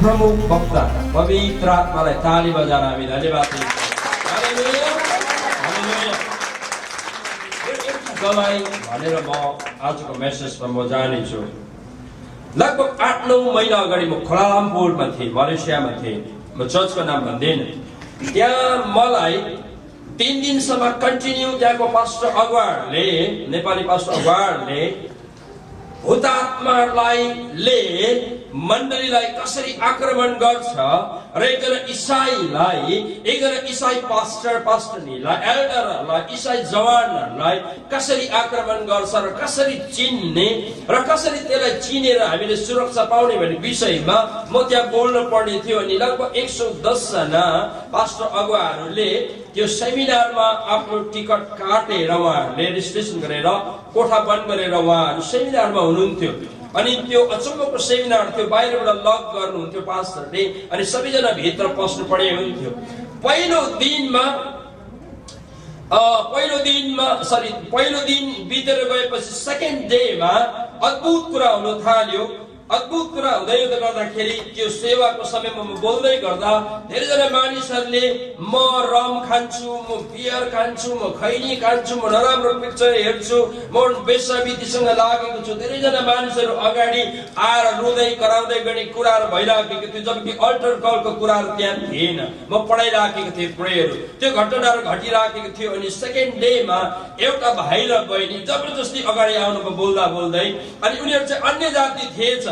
प्रमुख वक्ता पवित्र आत्मालाई ताली बजाएर हामी धन्यवाद दिन्छौँ। हालेलुया, हालेलुया। गवाई भनेर म आजको मेसेजमा म जानेछु। लगभग 8-9 महिना अगाडि म कोलालम्पुरमा थिएँ, मलेसियामा थिएँ। म चर्चको नाम भन्दैन। त्यहाँ मलाई 3 दिनसम्म कन्टिन्यू त्यहाँको पास्टर अगुवाहरूले, नेपाली पास्टर अगुवाहरूले भूतात्मालाई मण्डलीलाई कसरी आक्रमण गर्छ र एकजना इसाई पास्टरनीलाई, एल्डरहरूलाई, इसाई जवानहरूलाई कसरी आक्रमण गर्छ र कसरी चिन्ने र कसरी त्यसलाई चिनेर हामीले सुरक्षा पाउने भन्ने विषयमा म त्यहाँ बोल्न पर्ने थियो। अनि लगभग 110 जना पास्टर अगुवाहरूले त्यो सेमिनारमा आफ्नो टिकट काटेर उहाँहरूले रेजिस्ट्रेसन गरेर कोठा बन्द गरेर उहाँहरू सेमिनारमा हुनुहुन्थ्यो। अनि त्यो अचम्मको सेमिनार थियो, बाहिरबाट लक गर्नुहुन्थ्यो पास्टरले, अनि सबैजना भित्र पस्नु पर्ने हुन्थ्यो। पहिलो दिन बितेर गएपछि सेकेन्ड डेमा अद्भुत कुरा हुन थाल्यो। अद्भुत कुरा हुँदै गर्दाखेरि त्यो सेवाको समयमा म बोल्दै गर्दा धेरैजना मानिसहरूले म रम खान्छु, म बियर खान्छु, म खैनी खान्छु, म नराम्रो पिक्चर हेर्छु, म वेश्यावृत्तिसँग लागेको छु, धेरैजना मानिसहरू अगाडि आएर रुँदै कराउँदै गर्ने कुराहरू भइराखेको थियो। जबकि अल्टर कलको कुराहरू त्यहाँ थिएन। म पढाइराखेको थिएँ प्रेयरहरू, त्यो घटनाहरू घटिराखेको थियो। अनि सेकेन्ड डेमा एउटा भाइ र बहिनी जबरजस्ती अगाडि आउनुको बोल्दा बोल्दै, अनि उनीहरू चाहिँ अन्य जाति थिएछ।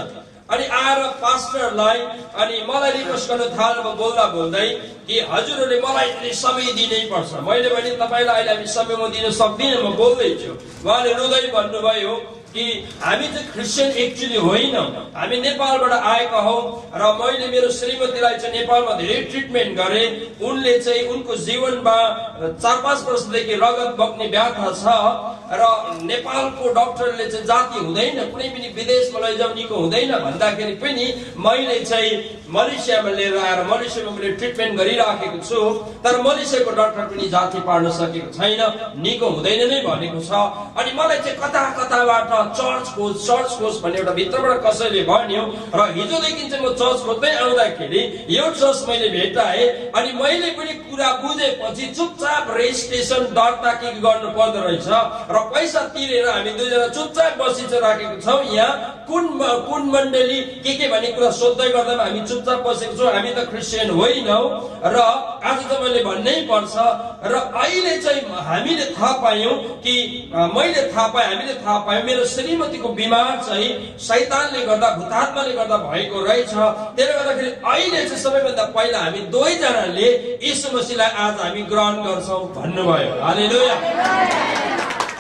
अनि आएर पास्टरलाई अनि मलाई रिक्वेस्ट गर्न थाल्नु बोल्दा बोल्दै कि हजुरहरूले मलाई समय दिनै पर्छ। मैले भने तपाईँलाई अहिले हामी समय म दिन सक्दिनँ, म बोल्दैछु। उहाँले रुँदै भन्नुभयो कि हामी चाहिँ क्रिस्चियन एक्चुअली होइनौँ, हामी नेपालबाट आएका हौ र मैले मेरो श्रीमतीलाई चाहिँ नेपालमा धेरै ट्रिटमेन्ट गरेँ। उनले चाहिँ उनको जीवनमा 4-5 वर्षदेखि रगत बग्ने व्याथा छ र नेपालको डाक्टरले चाहिँ जाति हुँदैन, कुनै पनि विदेशमा लैजाऊ निको हुँदैन भन्दाखेरि पनि मैले चाहिँ मलेसियामा लिएर आएर मलेसियामा मैले ट्रिटमेन्ट गरिराखेको छु। तर मलेसियाको डाक्टर पनि जाति पार्न सकेको छैन, निको हुँदैन नै भनेको छ। अनि मलाई चाहिँ कता कताबाट चर्च खोज भन्ने एउटा भित्रबाट कसैले भन्यो र हिजोदेखि चाहिँ म चर्च खोज्दै आउँदाखेरि यो चर्च मैले भेटाएँ। अनि मैले पनि कुरा बुझेपछि चुपचाप रेजिस्ट्रेसन दर्ता के गर्नु पर्दो रहेछ र पैसा तिरेर हामी दुईजना चुपचाप बसिराखेको छौँ। यहाँ कुन मण्डली के भन्ने कुरा सोध्दै गर्दामा हामी चुपचाप बसेको छौँ। हामी त क्रिस्चियन होइनौँ र आज त मैले भन्नै पर्छ। र अहिले चाहिँ हामीले थाहा पायौँ कि हामीले थाहा पायौँ मेरो श्रीमतीको बिमार चाहिँ शैतानले गर्दा, भूतात्माले गर्दा भएको रहेछ। त्यसले गर्दाखेरि अहिले चाहिँ सबैभन्दा पहिला हामी दुवैजनाले यीशु मसीहलाई आज हामी ग्रहण गर्छौँ भन्नुभयो। हालेलुया।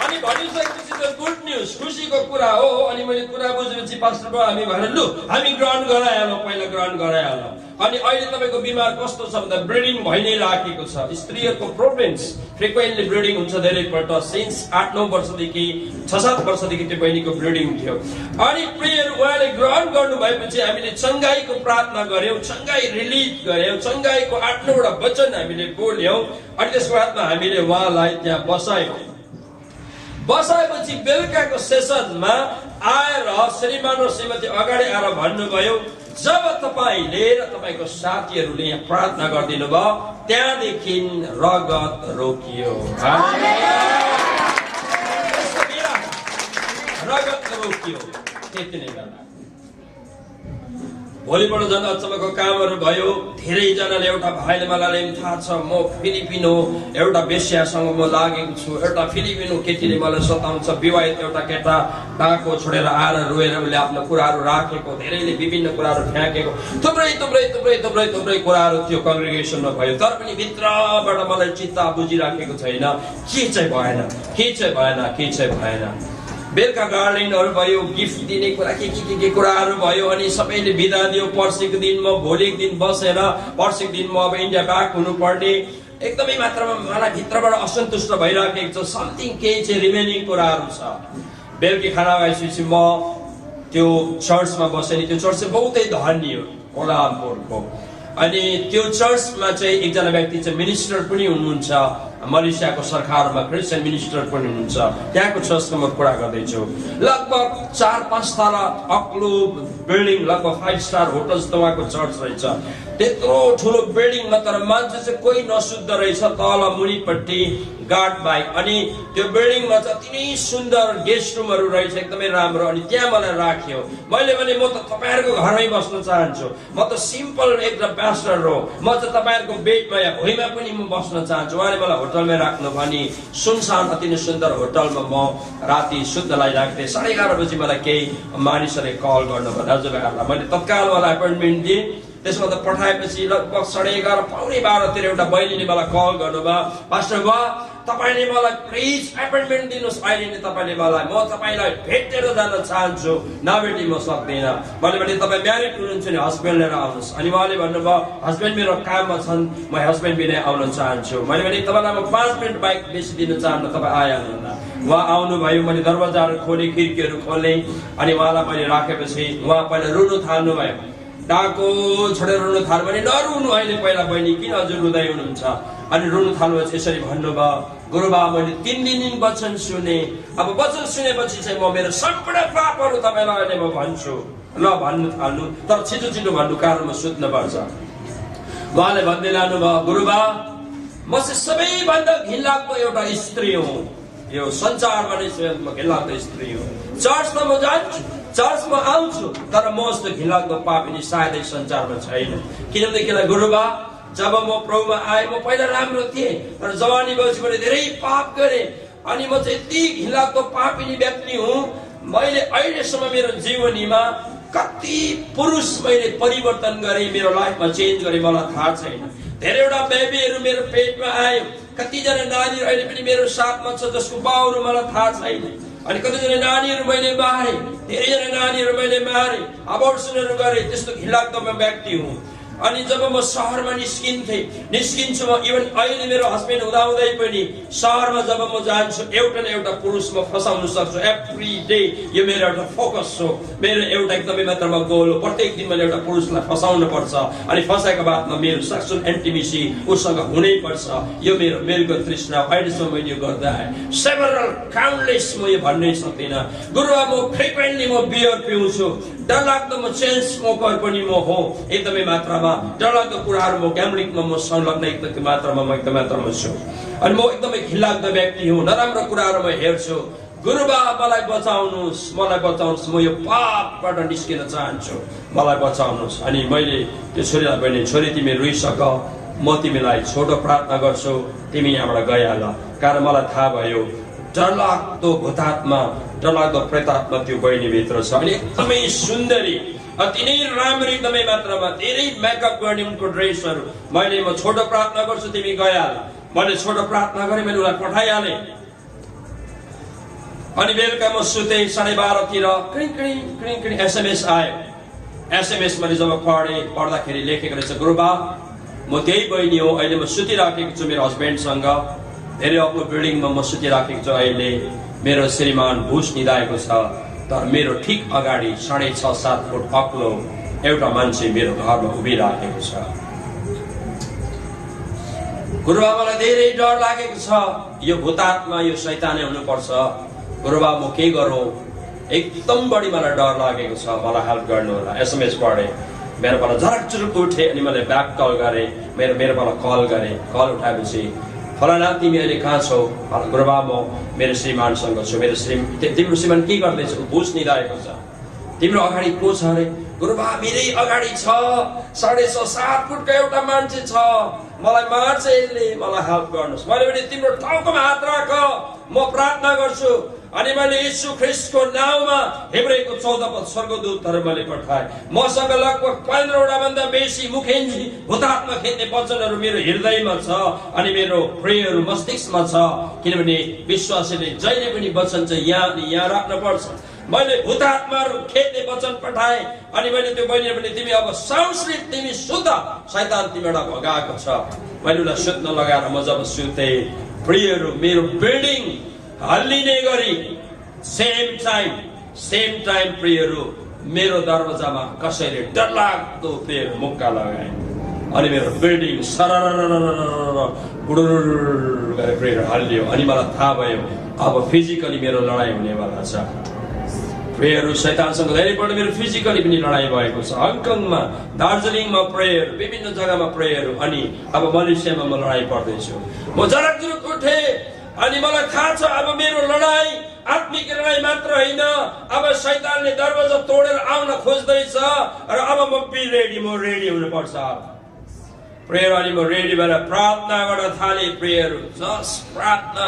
अनि भनिसकेपछि त गुड न्युज, खुसीको कुरा हो। अनि मैले कुरा बुझेपछि पास्टर बाबु हामी भएर लु हामी ग्रहण गराइहालौँ, पहिला ग्रहण गराइहालौँ। अनि अहिले तपाईँको बिमार कस्तो छ भन्दा ब्लिडिङ भइ नै राखेको छ। स्त्रीहरूको प्रोब्लेम्स फ्रिक्वेन्टली ब्लिडिङ हुन्छ धेरैपल्ट। सिन्स 8-9 वर्षदेखि 6-7 वर्षदेखि त्यो बहिनीको ब्लिडिङ थियो। अनि प्रेयर उहाँले ग्रहण गर्नु भएपछि हामीले चङ्गाईको प्रार्थना गर्यौँ, चङ्गाई रिलिज गर्यौँ, चङ्गाईको 8-9 वचन हामीले बोल्यौँ। अनि त्यसको बादमा हामीले उहाँलाई त्यहाँ बसाएपछि बेलुकाको सेसनमा आएर श्रीमान र श्रीमती अगाडि आएर भन्नुभयो जब तपाईँले र तपाईँको साथीहरूले यहाँ प्रार्थना गरिदिनु भयो त्यहाँदेखि रगत रोकियो। रगत रोकियो। त्यति नै गर्दा भोलिपल्ट झन् अचम्मको कामहरू भयो। धेरैजनाले, एउटा भाइले मलाई थाहा छ म फिलिपिनो एउटा वेश्यासँग म लागेको छु। एउटा फिलिपिनो केटीले मलाई सताउँछ। विवाहित एउटा केटा टाको छोडेर आएर रोएर उसले आफ्नो कुराहरू राखेको, धेरैले विभिन्न कुराहरू फ्याँकेको, थुप्रै कुराहरू त्यो कङ्ग्रिगेसनमा भयो। तर पनि भित्रबाट मलाई चित्त बुझिराखेको छैन के चाहिँ भएन। बेलुका गार्डनहरू भयो, गिफ्ट दिने कुरा के कुराहरू भयो। अनि सबैले बिदा दियो। पर्सिको दिन म भोलिको दिन बसेर पर्सिको दिन म अब इन्डिया ब्याक हुनुपर्ने एकदमै मात्रामा मलाई भित्रबाट असन्तुष्ट भइराखेको छ। समथिङ केही चाहिँ रिमेनिङ कुराहरू छ। बेलुकी खाना खाएपछि म त्यो चर्चमा बसेँ नि। त्यो चर्च चाहिँ बहुतै धनी हो कोलालम्पुरको। अनि त्यो चर्चमा चाहिँ एकजना व्यक्ति चाहिँ मिनिस्टर पनि हुनुहुन्छ। मलेसियाको सरकारमा क्रिस्चियन मिनिस्टर पनि हुनुहुन्छ। त्यहाँको चर्चको म कुरा गर्दैछु। लगभग 4-5 तला अग्लो बिल्डिङ, लगभग 5 स्टार होटल जस्तो उहाँको चर्च रहेछ। त्यत्रो ठुलो बिल्डिङमा तर मान्छे चाहिँ कोही नसुत्द रहेछ, तल मुनिपट्टि गार्ड बाहेक। अनि त्यो बिल्डिङमा जति नै सुन्दर गेस्ट रुमहरू रहेछ, एकदमै राम्रो। अनि त्यहाँ मलाई राख्यो। मैले भने म त तपाईँहरूको घरमै बस्न चाहन्छु, म त सिम्पल एउटा पास्टर हो, म त तपाईँहरूको बेडमा या भुइँमा पनि म बस्न चाहन्छु। उहाँले मलाई होटलमै राख्नु भनी सुनसान अति नै सुन्दर होटलमा म राति सुत्नलाई राख्थेँ। 11:30 बजी मलाई केही मानिसहरूले कल गर्नुभयो, दाजुभाइहरूलाई। मैले तत्काल मलाई एपोइन्टमेन्ट दिएँ। त्यसमा त पठाएपछि लगभग 11:30 पौने 12 तिर एउटा बहिनीले मलाई कल गर्नुभयो, पास्टर बा तपाईँले मलाई प्लिज एपोइन्टमेन्ट दिनुहोस्, अहिले नै तपाईँले मलाई, म तपाईँलाई भेटेर जान चाहन्छु, नभेटी म सक्दिनँ। मैले भने तपाईँ म्यारिड हुनुहुन्छ नि, हस्बेन्ड लिएर आउनुहोस्। अनि उहाँले भन्नुभयो हस्बेन्ड मेरो काममा छन्, म हस्बेन्ड बिना आउन चाहन्छु। मैले भने तपाईँलाई म 5 मिनट बाइक बेसी दिन चाहन्न, तपाईँ आइहाल्नुहुन्न। उहाँ आउनुभयो, मैले दरवाजाहरू खोलेँ, खिड्कीहरू खोलेँ। अनि उहाँलाई मैले राखेपछि उहाँ पहिला रुनु थाल्नुभयो, डाको छोडेर रुनु थाल्नु भने नरुनु अहिले पहिला बहिनी, किन हजुर रुँदै हुनुहुन्छ? अनि रुनु थाल्नुहोस्। यसरी भन्नुभयो, गुरुबा मैले 3 दिन वचन सुने, अब वचन सुनेपछि चाहिँ म मेरो सम्पूर्ण पापहरू तपाईँलाई अहिले म भन्छु। ल भन्नु थाल्नु, तर छिटो छिटो भन्नु, कारण म सुत्न पर्छ। उहाँले भन्दै लानुभयो, गुरुबा म चाहिँ सबैभन्दा घिनलाग्दो एउटा स्त्री हुँ, यो संसारमा नै सबैभन्दा घिनलाग्दो स्त्री हुँ। चर्च त म जान्छु, चर्चमा आउँछु, तर म जस्तो घिनलाग्दो पापिनी सायदै संसारमा छैन। किनभने गुरुबा जब म प्रभुमा आएँ, म पहिला राम्रो थिएँ, तर जवानी भएपछि मैले धेरै पाप गरेँ। अनि म चाहिँ यति घिनलाग्दो पापिनी व्यक्ति हुँ। मैले अहिलेसम्म मेरो जीवनीमा कति पुरुष मैले परिवर्तन गरेँ, मेरो लाइफमा चेन्ज गरेँ, मलाई थाहा छैन। धेरैवटा बेबीहरू मेरो पेटमा आयो, कतिजना नानीहरू अहिले पनि मेरो साथमा छ जसको बाउहरू मलाई थाहा छैन। अनि कतिजना नानीहरू मैले मारे, धेरैजना नानीहरू मैले मारे, अबोर्सनहरू गरेँ। त्यस्तो घिनलाग्दो म व्यक्ति हुँ। अनि जब म सहरमा निस्किन्छु म, इभन अहिले मेरो हस्बेन्ड हुँदाहुँदै पनि सहरमा जब म जान्छु, एउटा न एउटा पुरुष म फसाउन सक्छु एभ्री डे। यो मेरो एउटा फोकस हो, मेरो एउटा एकदमै मात्रामा गोल हो। प्रत्येक दिन मैले एउटा पुरुषलाई फसाउनु पर्छ, अनि फसाएको बादमा मेरो सेक्सुअल इन्टिमेसी उसँग हुनै पर्छ। यो मेरो मेलको तृष्णा, अहिलेसम्म मैले यो गर्दा आएँ। सेभरल काउन्टलेस, म यो भन्नै सक्दिनँ। गुरुबा म फ्रिक्वेन्टली म बियर पिउँछु, डरलाग्दो म चेन स्मोकर पनि म हो, एकदमै मात्रामा डरलाग्दो कुराहरू म ग्याम्बलिङमा म संलग्न एकदमै मात्रामा छु। अनि म एकदमै घिनलाग्दो व्यक्ति हुँ, नराम्रो कुराहरू म हेर्छु। गुरुबा मलाई बचाउनुहोस्, मलाई बचाउनुहोस्, म यो पापबाट निस्किन चाहन्छु, मलाई बचाउनुहोस्। अनि मैले त्यो छोरीलाई भने, छोरी तिमी रुइसक, म तिमीलाई छोटो प्रार्थना गर्छु, तिमी यहाँबाट गइहाल। कारण मलाई थाहा भयो डरलाग्दो भूतात्मा, डरलाग्दो प्रेतात्मा त्यो बहिनीभित्र छ। अनि एकदमै सुन्दरी, अति नै राम्रो, एकदमै मात्रामा धेरै मेकअप गर्ने उनको ड्रेसहरू। म छोटो प्रार्थना गर्छु, तिमी गइहाल। मैले छोटो प्रार्थना गरेँ, मैले उसलाई पठाइहालेँ। अनि बेलुका म सुतेँ 12:30 तिर क्रिङ एसएमएस आयो। एसएमएस मैले जब पढ्दाखेरि लेखेको रहेछ, गुरुबा म त्यही बहिनी हो, अहिले म सुतिराखेको छु मेरो हस्बेन्डसँग, धेरै अग्लो बिल्डिङमा म सुतिराखेको छु। अहिले मेरो श्रीमान भुस निदाएको छ, तर मेरो ठिक अगाडि 6.5-7 फुट अग्लो एउटा मान्छे मेरो घरमा उभिराखेको छ। गुरुबा मलाई धेरै डर लागेको छ, यो भूतात्मा, यो शैतानै हुनुपर्छ। गुरुबा म के गरौँ? एकदम बढी मलाई डर लागेको छ, मलाई हेल्प गर्नु होला। एसएमएस पढेँ, मेरो पाला झरक उठेँ। अनि मैले ब्याक कल गरेँ, मेरो पाला कल गरेँ। कल उठाएपछि, फलाना तिमी अहिले कहाँ छौ? गुरुबा म मेरो श्रीमानसँग छु। तिम्रो श्रीमान के गर्दैछ? भुस निदाएको छ। तिम्रो अगाडि को छ अरे? गुरुबा मेरै अगाडि छ, 6.5-7 फुटको एउटा मान्छे छ, मलाई मार्छ यसले, मलाई हेल्प गर्नुहोस्। मैले भने तिम्रो टाउकोमा हात राख, म प्रार्थना गर्छु। अनि मैले यीशु ख्रीष्टको नाउँमा हेब्रेको 14 पद स्वर्गदूतहरू मैले पठाएँ। मसँग लगभग 15वटा भन्दा बेसी मुखेन्जी भूतात्मा खेद्ने वचनहरू मेरो हृदयमा छ, अनि मेरो प्रेयरहरू मस्तिष्कमा छ। किनभने विश्वासीले जहिले पनि वचन चाहिँ यहाँ राख्न पर्छ। मैले भूतात्माहरू खेद्ने वचन पठाएँ। अनि मैले त्यो बहिनीले भने, तिमी अब साउन्सले तिमी सुत, शैतान तिमीबाट भगाएको छ। मैले उसलाई सुत्न लगाएर म जब सुतेँ, प्रियहरू मेरो बिल्डिङ हल्लिने गरी सेम टाइम प्रियहरू मेरो दरवाजामा कसैले डरलाग्दो प्रियहरू मुक्का लगाए। अनि मेरो बिल्डिङ गरेर प्रेयर हालियो। अनि मलाई थाहा भयो अब फिजिकली मेरो लडाइँ हुनेवाला छ। प्रेयरहरू शैतानसँग धेरैपल्ट मेरो फिजिकली पनि लडाइँ भएको छ। हङकङमा, दार्जिलिङमा प्रेयर, विभिन्न जग्गामा प्रेयरहरू, अनि अब मलेसियामा म लडाइँ पर्दैछु। म जरक उठे अनि मलाई थाहा छ अब मेरो लडाइँ आत्मिक लडाइँ मात्र होइन, अब शैतानले दरवाजा तोडेर आउन खोज्दैछ र अब म रेडी हुनुपर्छ। प्रेयर अनि म रेडी भएर प्रार्थना गर्न थाले। प्रेयर जस्ट प्रार्थना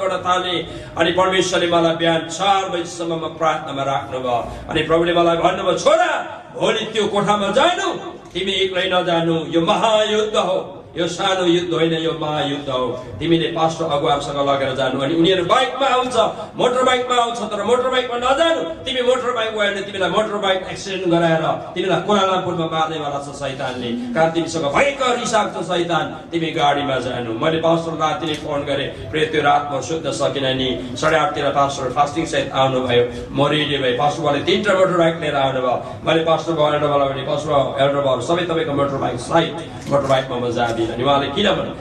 गर्न थाले। अनि परमेश्वरले मलाई बिहान 4 बजीसम्म म प्रार्थनामा राख्नुभयो। अनि प्रभुले मलाई भन्नुभयो, छोरा भोलि त्यो कोठामा जानु, तिमी एक्लै नजानु, यो महायुद्ध हो, यो सानो युद्ध होइन, यो महायुद्ध हो। तिमीले पास्टर अगुवासँग लगेर जानु। अनि उनीहरू बाइकमा आउँछ, मोटर बाइकमा आउँछ, तर मोटर बाइकमा नजानु। तिमी मोटर बाइक गयो भने तिमीलाई मोटर बाइक एक्सिडेन्ट गराएर तिमीलाई कुलालामपुरमा मार्नेवाला छ शैतानले, कारण तिमीसँग भयङ्कर रिसाब छ शैतान। तिमी गाडीमा जानु। मैले पास्टर रातिले फोन गरेँ, प्रे त्यो रात म सुत्न सकिनँ नि। 8:30 तिर पास्टर फास्टिङ सहित आउनुभयो। म रेडी भएँ। पास्टरले 3टा मोटर बाइक लिएर आउनुभयो। मैले पास्टर एल्डरवाला भने पास्टर एल्डरबाबु सबै तपाईँको मोटर बाइक सहित मोटर बाइकमा म जाँदिनँ। अनि उहाँले किन भने